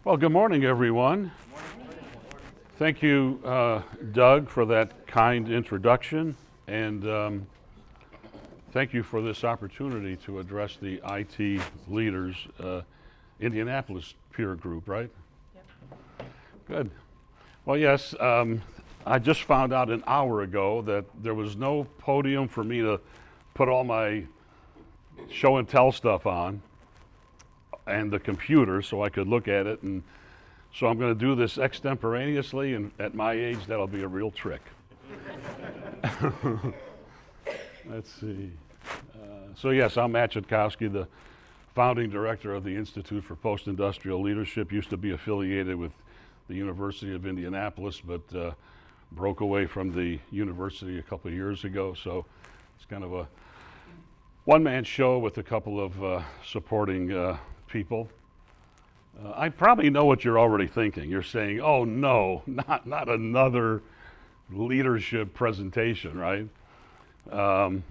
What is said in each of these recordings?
Well, good morning, everyone. Thank you, Doug, for that kind introduction, and thank you for this opportunity to address the IT leaders, Indianapolis peer group, right? Yep. Good. Well, yes, I just found out an hour ago that there was no podium for me to put all my show and tell stuff on, and the computer so I could look at it, and so I'm going to do this extemporaneously, and at my age that'll be a real trick. Let's see. So yes, I'm Matt Chodkowski, the founding director of the Institute for Post-Industrial Leadership. Used to be affiliated with the University of Indianapolis, but broke away from the university a couple of years ago, so it's kind of a one-man show with a couple of supporting people. I probably know what you're already thinking. You're saying, oh no, not another leadership presentation, right? And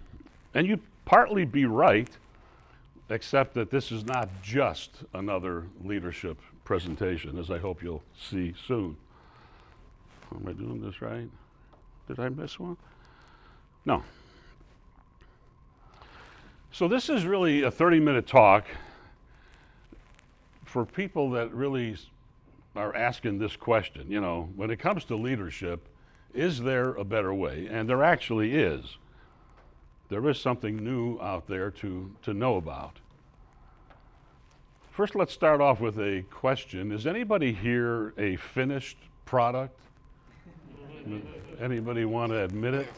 you'd partly be right, except that this is not just another leadership presentation, as I hope you'll see soon. Am I doing this right? Did I miss one? No. So this is really a 30-minute talk for people that really are asking this question. You know, when it comes to leadership, is there a better way? And there actually is. There is something new out there to know about. First, let's start off with a question. Is anybody here a finished product? Anybody want to admit it?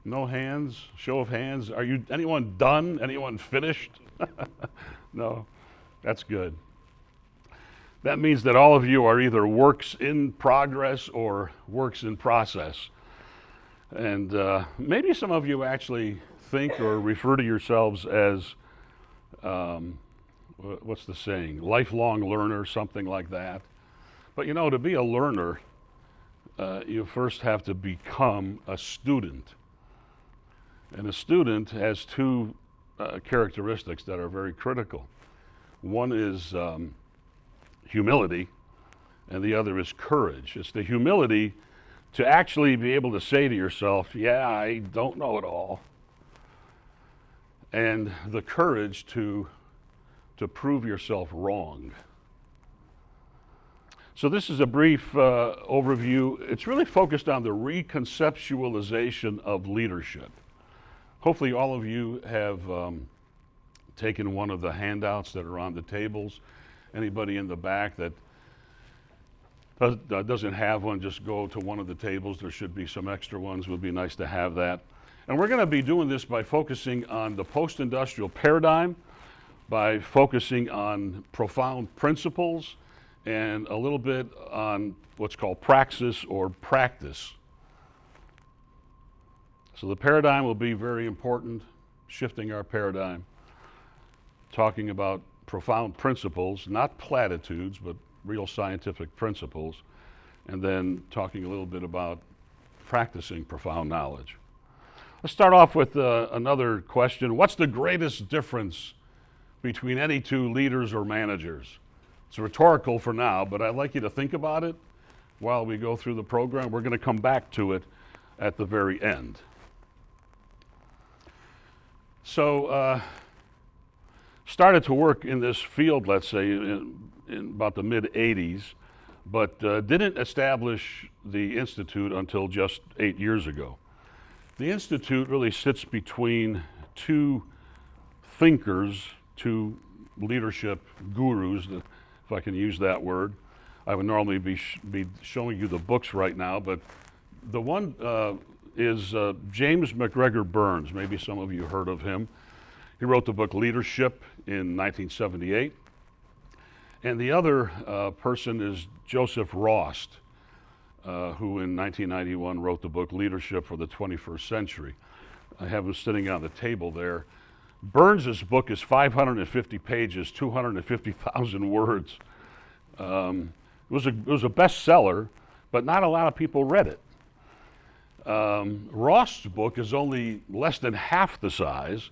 No hands? Show of hands? Are you anyone done? Anyone finished? No. That's good. That means that all of you are either works in progress or works in process. And maybe some of you actually think or refer to yourselves as, what's the saying, lifelong learner, something like that. But you know, to be a learner, you first have to become a student. And a student has two characteristics that are very critical. One is humility, and the other is courage. It's the humility to actually be able to say to yourself, yeah, I don't know it all. And the courage to prove yourself wrong. So this is a brief overview. It's really focused on the reconceptualization of leadership. Hopefully all of you have taken one of the handouts that are on the tables. Anybody in the back that doesn't have one, just go to one of the tables. There should be some extra ones. It would be nice to have that. And we're going to be doing this by focusing on the post-industrial paradigm, by focusing on profound principles, and a little bit on what's called praxis or practice. So the paradigm will be very important, shifting our paradigm, talking about profound principles, not platitudes, but real scientific principles, and then talking a little bit about practicing profound knowledge. Let's start off with another question. What's the greatest difference between any two leaders or managers? It's rhetorical for now, but I'd like you to think about it while we go through the program. We're going to come back to it at the very end. So, started to work in this field, let's say, in about the mid-'80s, but didn't establish the Institute until just 8 years ago. The Institute really sits between two thinkers, two leadership gurus, if I can use that word. I would normally be showing you the books right now, but the one is James McGregor Burns. Maybe some of you heard of him. He wrote the book Leadership in 1978. And the other person is Joseph Rost, who in 1991 wrote the book Leadership for the 21st Century. I have him sitting on the table there. Burns's book is 550 pages, 250,000 words. It was a bestseller, but not a lot of people read it. Rost's book is only less than half the size,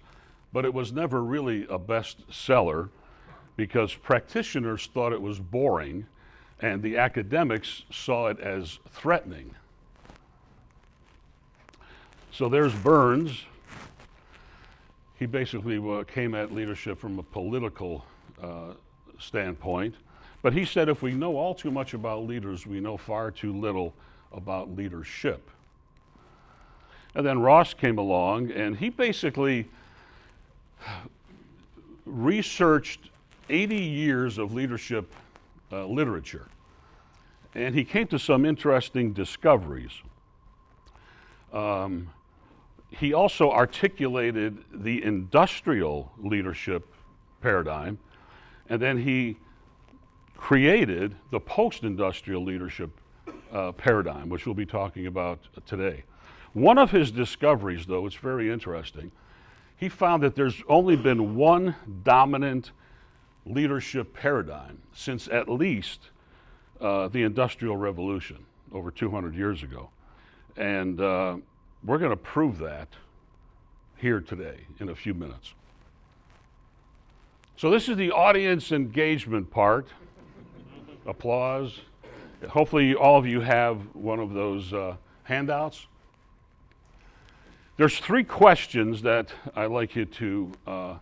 but it was never really a bestseller. because practitioners thought it was boring and the academics saw it as threatening. So there's Burns. He basically came at leadership from a political standpoint, but he said if we know all too much about leaders, we know far too little about leadership. And then Ross came along, and he basically researched 80 years of leadership literature, and he came to some interesting discoveries. He also articulated the industrial leadership paradigm, and then he created the post-industrial leadership paradigm, which we'll be talking about today. One of his discoveries, though, it's very interesting, he found that there's only been one dominant leadership paradigm since at least the Industrial Revolution over 200 years ago. And we're going to prove that here today in a few minutes. So this is the audience engagement part. Applause. Hopefully all of you have one of those handouts. There's 3 questions that I'd like you to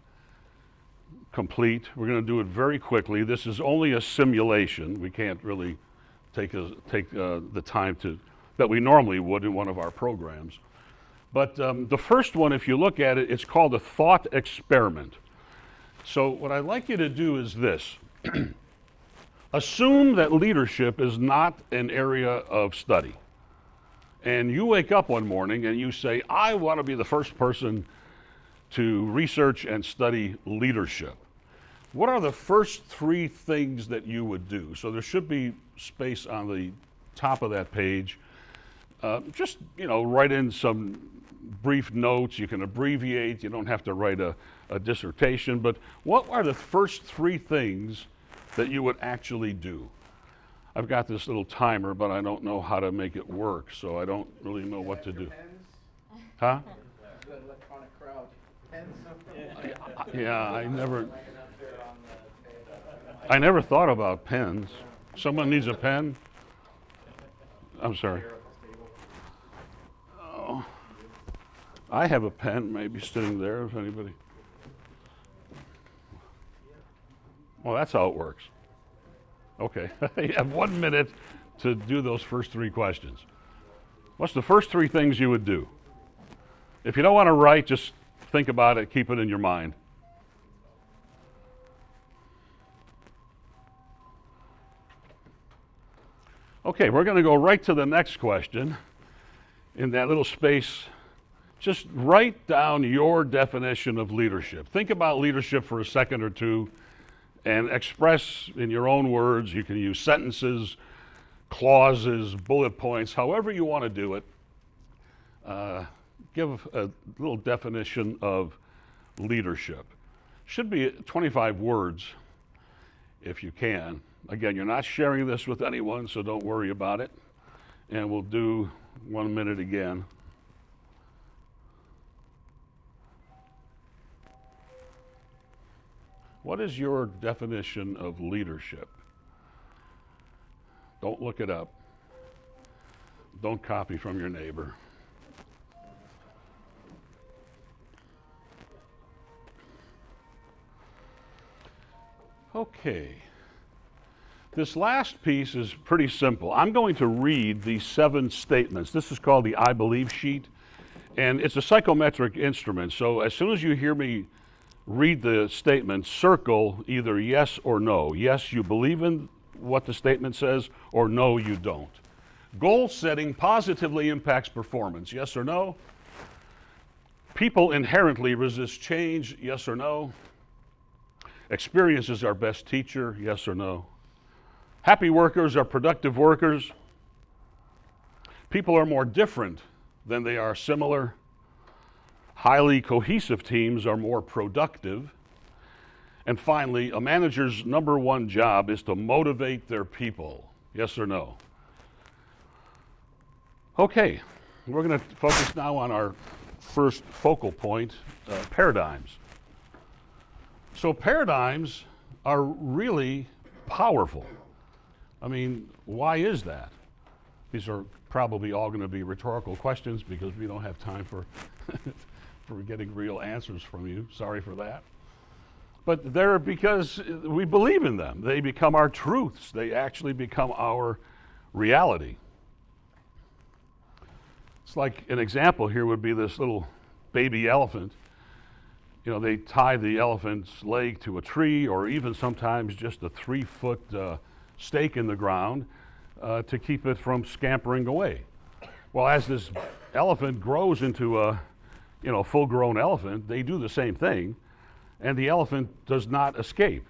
complete. We're going to do it very quickly. This is only a simulation. We can't really take the time that we normally would in one of our programs. But the first one, if you look at it, it's called a thought experiment. So what I'd like you to do is this. Assume that leadership is not an area of study. And you wake up one morning and you say, I want to be the first person to research and study leadership. What are the first 3 things that you would do? So there should be space on the top of that page. Just, write in some brief notes. You can abbreviate. You don't have to write a dissertation. But what are the first 3 things that you would actually do? I've got this little timer, but I don't know how to make it work, so I don't really know what to do. Pens? Huh? Good electronic crowd. Pens? Yeah, I never thought about pens. Someone needs a pen? I'm sorry. Oh, I have a pen maybe sitting there if anybody. Well, that's how it works. Okay, you have 1 minute to do those first 3 questions. What's the first 3 things you would do? If you don't want to write, just think about it, keep it in your mind. Okay, we're going to go right to the next question. In that little space, just write down your definition of leadership. Think about leadership for a second or two and express in your own words. You can use sentences, clauses, bullet points, however you want to do it. Give a little definition of leadership. Should be 25 words if you can. Again, you're not sharing this with anyone, so don't worry about it. And we'll do 1 minute again. What is your definition of leadership? Don't look it up. Don't copy from your neighbor. Okay. This last piece is pretty simple. I'm going to read these 7 statements. This is called the I believe sheet, and it's a psychometric instrument. So as soon as you hear me read the statement, circle either yes or no. Yes, you believe in what the statement says, or no, you don't. Goal setting positively impacts performance. Yes or no? People inherently resist change. Yes or no? Experience is our best teacher. Yes or no? Happy workers are productive workers. People are more different than they are similar. Highly cohesive teams are more productive. And finally, a manager's number 1 job is to motivate their people. Yes or no? Okay, we're going to focus now on our first focal point, paradigms. So paradigms are really powerful. I mean, why is that? These are probably all going to be rhetorical questions because we don't have time for for getting real answers from you. Sorry for that. But they're because we believe in them. They become our truths. They actually become our reality. It's like an example here would be this little baby elephant. You know, they tie the elephant's leg to a tree or even sometimes just a 3-foot stake in the ground to keep it from scampering away. Well, as this elephant grows into a full-grown elephant, they do the same thing, and the elephant does not escape.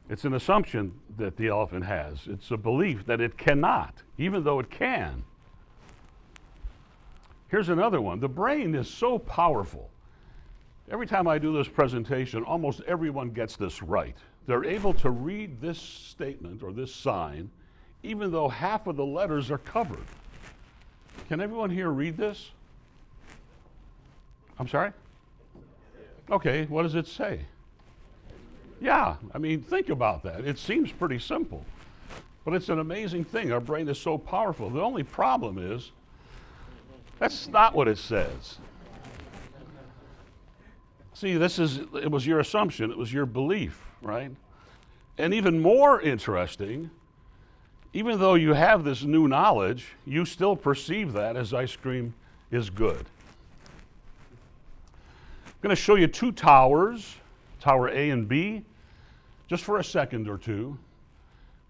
It's an assumption that the elephant has. It's a belief that it cannot, even though it can. Here's another one. The brain is so powerful. Every time I do this presentation, almost everyone gets this right. They're able to read this statement or this sign, even though half of the letters are covered. Can everyone here read this? I'm sorry? Okay, what does it say? Yeah, I mean, think about that. It seems pretty simple, but it's an amazing thing. Our brain is so powerful. The only problem is, that's not what it says. See, it was your assumption, it was your belief, right? And even more interesting, even though you have this new knowledge, you still perceive that as ice cream is good. I'm going to show you two towers, Tower A and B, just for a second or two.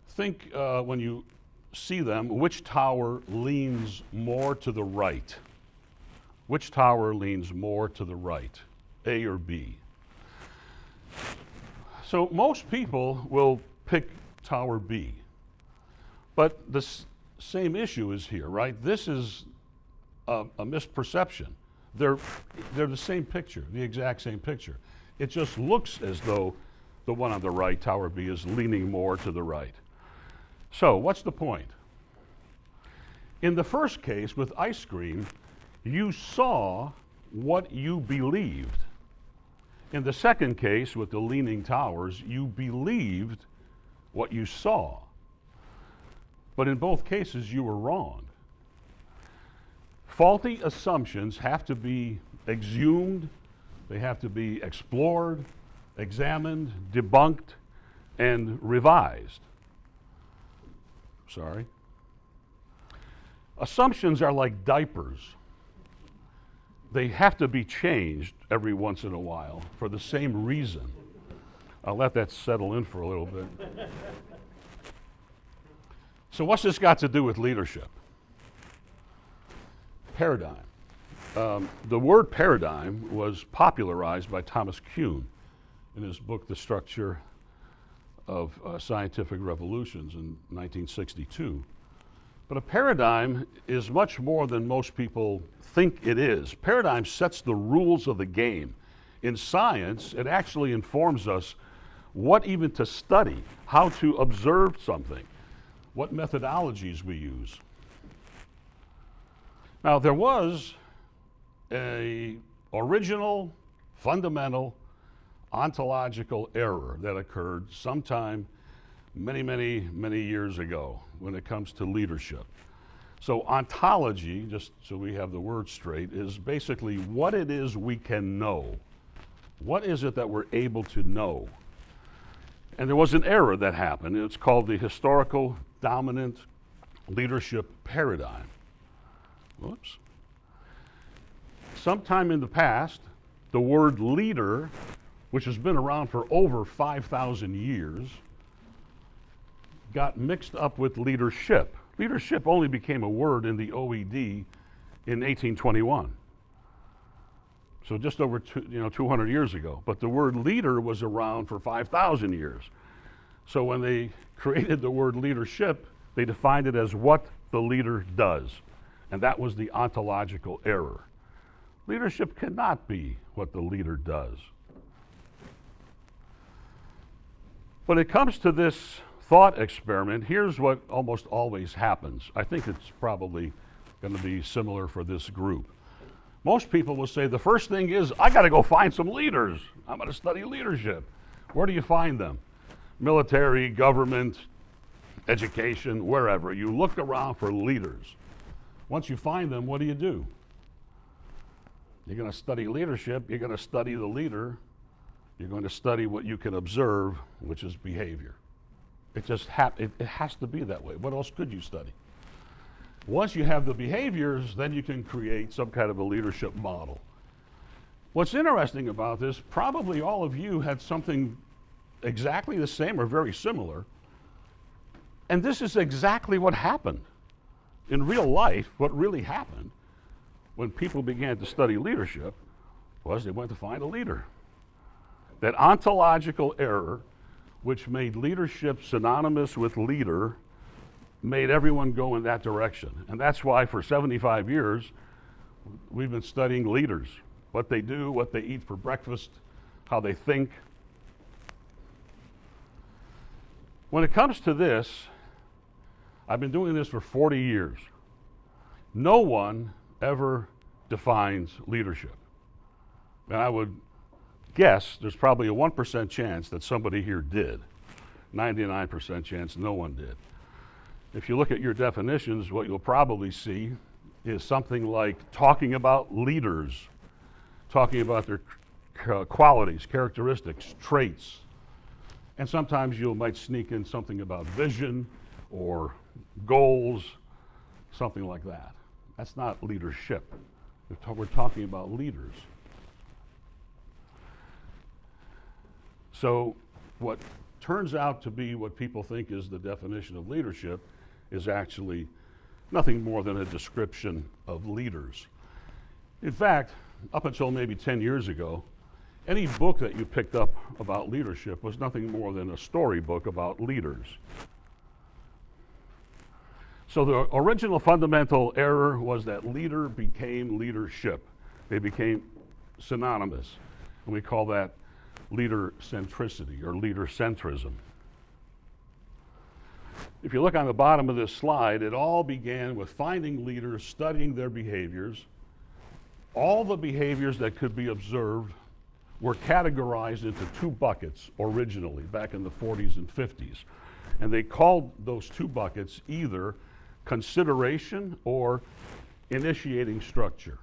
Think when you see them, which tower leans more to the right? Which tower leans more to the right, A or B? So most people will pick Tower B. But the same issue is here, right? This is a misperception. They're the same picture, the exact same picture. It just looks as though the one on the right, Tower B, is leaning more to the right. So what's the point? In the first case with ice cream, you saw what you believed. In the second case with the leaning towers, you believed what you saw. But in both cases, you were wrong. Faulty assumptions have to be exhumed, they have to be explored, examined, debunked, and revised. Sorry. Assumptions are like diapers. They have to be changed every once in a while for the same reason. I'll let that settle in for a little bit. So what's this got to do with leadership? Paradigm. The word paradigm was popularized by Thomas Kuhn in his book, The Structure of Scientific Revolutions in 1962. But a paradigm is much more than most people think it is. Paradigm sets the rules of the game. In science, it actually informs us what even to study, how to observe something, what methodologies we use. Now, there was an original, fundamental, ontological error that occurred sometime many years ago when it comes to leadership. So ontology, just so we have the word straight, is basically what it is we can know. What is it that we're able to know? And there was an error that happened. It's called the historical dominant leadership paradigm. Whoops. Sometime in the past, the word leader, which has been around for over 5,000 years, got mixed up with leadership. Leadership only became a word in the OED in 1821. So just over 200 years ago. But the word leader was around for 5,000 years. So when they created the word leadership, they defined it as what the leader does. And that was the ontological error. Leadership cannot be what the leader does. When it comes to this thought experiment, here's what almost always happens. I think it's probably going to be similar for this group. Most people will say the first thing is, I got to go find some leaders. I'm going to study leadership. Where do you find them? military, government, education, wherever. You look around for leaders. Once you find them, what do? You're going to study leadership, you're going to study the leader, you're going to study what you can observe, which is behavior. It has to be that way. What else could you study? Once you have the behaviors, then you can create some kind of a leadership model. What's interesting about this, probably all of you had something exactly the same or very similar, and this is exactly what happened. In real life, what really happened when people began to study leadership was they went to find a leader. That ontological error, which made leadership synonymous with leader, made everyone go in that direction. And that's why for 75 years, we've been studying leaders, what they do, what they eat for breakfast, how they think. When it comes to this, I've been doing this for 40 years. No one ever defines leadership. And I would guess there's probably a 1% chance that somebody here did. 99% chance no one did. If you look at your definitions, what you'll probably see is something like talking about leaders, talking about their qualities, characteristics, traits. And sometimes you might sneak in something about vision or goals, something like that. That's not leadership. We're talking about leaders. So what turns out to be what people think is the definition of leadership is actually nothing more than a description of leaders. In fact, up until maybe 10 years ago, any book that you picked up about leadership was nothing more than a storybook about leaders. So the original fundamental error was that leader became leadership. They became synonymous, and we call that leader centricity or leader centrism. If you look on the bottom of this slide, it all began with finding leaders, studying their behaviors. All the behaviors that could be observed were categorized into two buckets originally, back in the 40s and 50s. And they called those two buckets either consideration or initiating structure.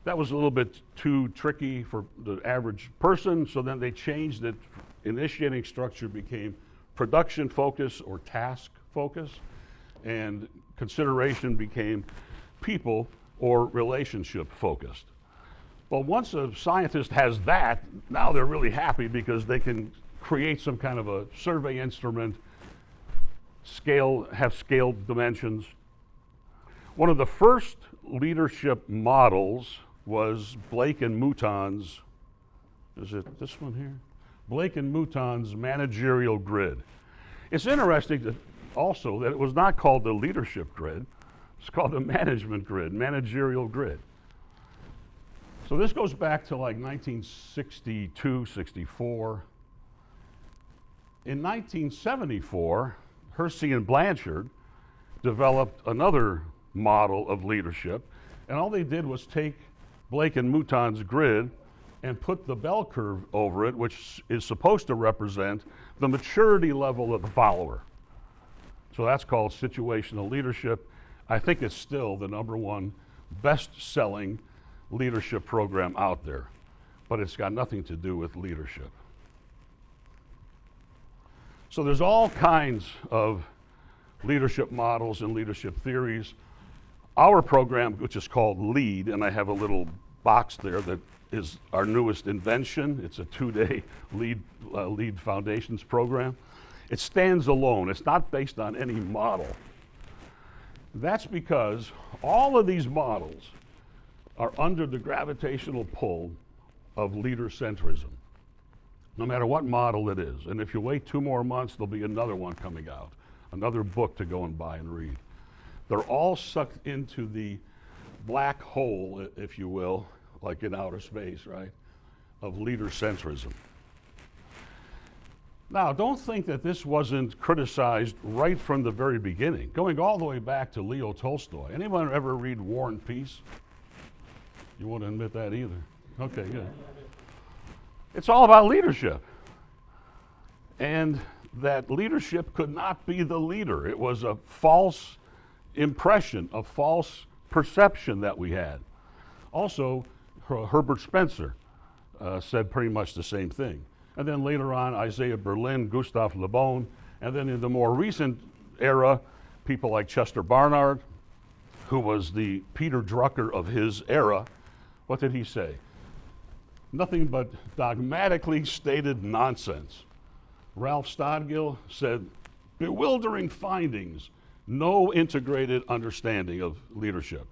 That was a little bit too tricky for the average person, so then they changed it. Initiating structure became production focus or task focus, and consideration became people or relationship focused. Well, once a scientist has that, now they're really happy because they can create some kind of a survey instrument, have scale dimensions. One of the first leadership models was Blake and Mouton's, is it this one here? Blake and Mouton's managerial grid. It's interesting also that it was not called the leadership grid, it's called the management grid, managerial grid. So this goes back to like 1962, 64. In 1974, Hersey and Blanchard developed another model of leadership, and all they did was take Blake and Mouton's grid and put the bell curve over it, which is supposed to represent the maturity level of the follower. So that's called situational leadership. I think it's still the #1 best-selling leadership program out there, but it's got nothing to do with leadership. So there's all kinds of leadership models and leadership theories. Our program, which is called LEAD, and I have a little box there that is our newest invention. It's a 2-day LEAD Foundations program. It stands alone. It's not based on any model. That's because all of these models are under the gravitational pull of leader centrism, no matter what model it is. And if you wait 2 more months, there'll be another one coming out, another book to go and buy and read. They're all sucked into the black hole, if you will, like in outer space, right, of leader centrism. Now, don't think that this wasn't criticized right from the very beginning, going all the way back to Leo Tolstoy. Anyone ever read War and Peace? You won't admit that either. Okay, good. It's all about leadership. And that leadership could not be the leader. It was a false impression, a false perception that we had. Also, Herbert Spencer said pretty much the same thing. And then later on, Isaiah Berlin, Gustav Le Bon, and then in the more recent era, people like Chester Barnard, who was the Peter Drucker of his era. What did he say? Nothing but dogmatically stated nonsense. Ralph Stodgill said, bewildering findings, no integrated understanding of leadership.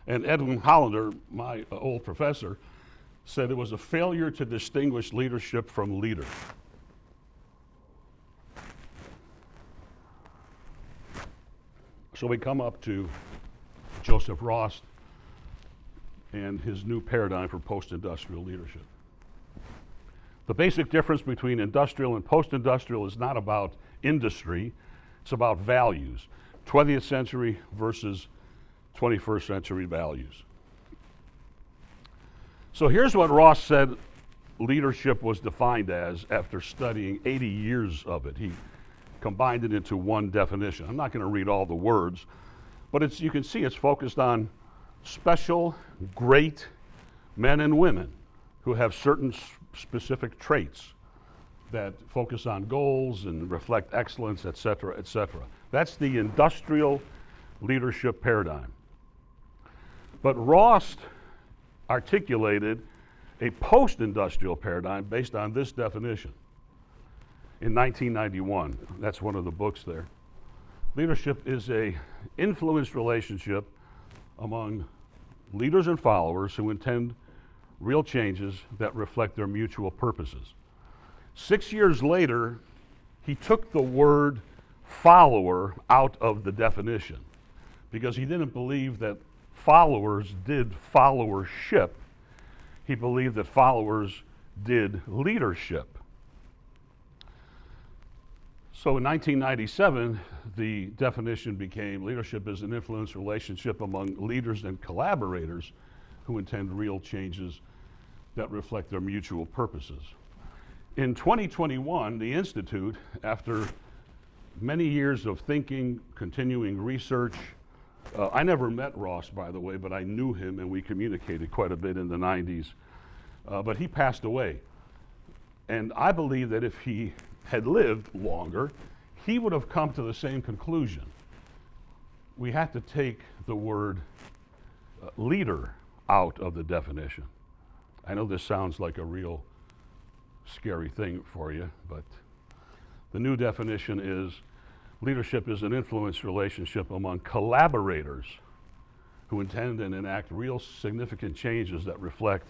And Edwin Hollander, my old professor, said it was a failure to distinguish leadership from leader. So we come up to Joseph Ross and his new paradigm for post-industrial leadership. The basic difference between industrial and post-industrial is not about industry, it's about values. 20th century versus 21st century values. So here's what Ross said leadership was defined as after studying 80 years of it. He combined it into one definition. I'm not going to read all the words, but you can see it's focused on special, great men and women who have certain specific traits that focus on goals and reflect excellence, et cetera, et cetera. That's the industrial leadership paradigm. But Ross articulated a post-industrial paradigm based on this definition in 1991. That's one of the books there. Leadership is an influence relationship among leaders and followers who intend real changes that reflect their mutual purposes. 6 years later, he took the word follower out of the definition because he didn't believe that followers did followership. He believed that followers did leadership. So in 1997, the definition became leadership is an influence relationship among leaders and collaborators who intend real changes that reflect their mutual purposes. In 2021, the Institute, after many years of thinking, continuing research, I never met Ross, by the way, but I knew him and we communicated quite a bit in the 90s. But he passed away. And I believe that if he had lived longer, he would have come to the same conclusion. We had to take the word leader out of the definition. I know this sounds like a real scary thing for you, but the new definition is leadership is an influence relationship among collaborators who intend and enact real significant changes that reflect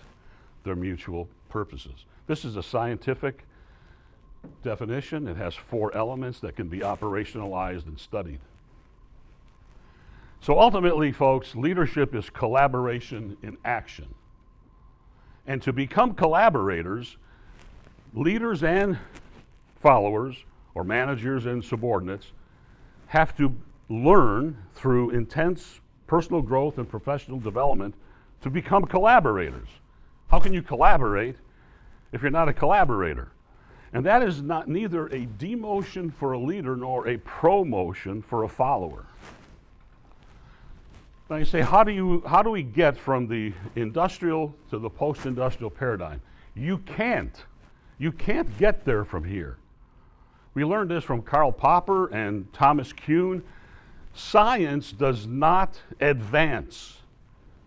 their mutual purposes. This is a scientific definition. It has 4 elements that can be operationalized and studied. So ultimately, folks, leadership is collaboration in action. And to become collaborators, leaders and followers, or managers and subordinates, have to learn through intense personal growth and professional development to become collaborators. How can you collaborate if you're not a collaborator? And that is neither a demotion for a leader nor a promotion for a follower. Now you say, how do we get from the industrial to the post-industrial paradigm? You can't get there from here. We learned this from Karl Popper and Thomas Kuhn. Science does not advance.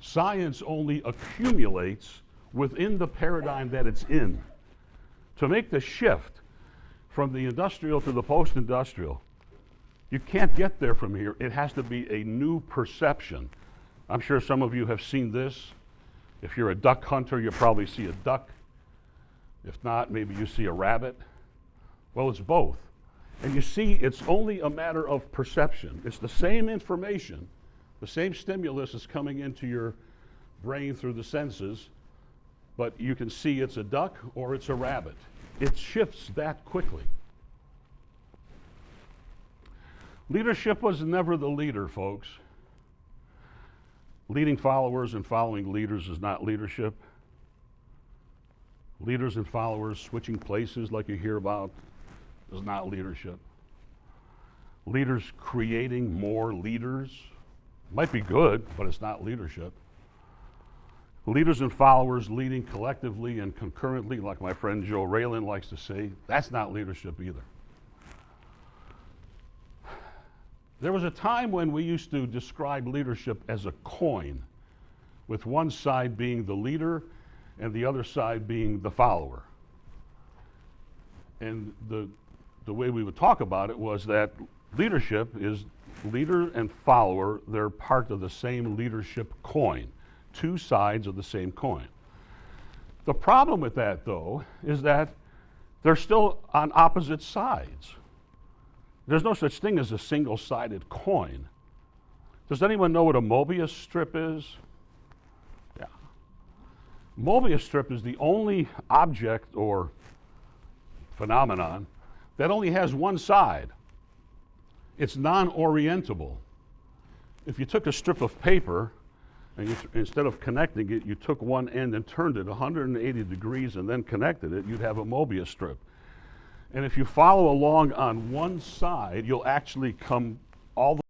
Science only accumulates within the paradigm that it's in. To make the shift from the industrial to the post-industrial, you can't get there from here. It has to be a new perception. I'm sure some of you have seen this. If you're a duck hunter, you probably see a duck. If not, maybe you see a rabbit. Well, it's both. And you see, it's only a matter of perception. It's the same information, the same stimulus is coming into your brain through the senses, but you can see it's a duck or it's a rabbit. It shifts that quickly. Leadership was never the leader, folks. Leading followers and following leaders is not leadership. Leaders and followers switching places like you hear about, is not leadership. Leaders creating more leaders might be good, but it's not leadership. Leaders and followers leading collectively and concurrently, like my friend Joe Raylan likes to say, that's not leadership either. There was a time when we used to describe leadership as a coin, with one side being the leader and the other side being the follower. And the way we would talk about it was that leadership is leader and follower, they're part of the same leadership coin, two sides of the same coin. The problem with that, though, is that they're still on opposite sides. There's no such thing as a single-sided coin. Does anyone know what a Mobius strip is? Yeah. Mobius strip is the only object or phenomenon that only has one side. It's non-orientable. If you took a strip of paper and instead of connecting it, you took one end and turned it 180 degrees and then connected it, you'd have a Mobius strip. And if you follow along on one side, you'll actually come all the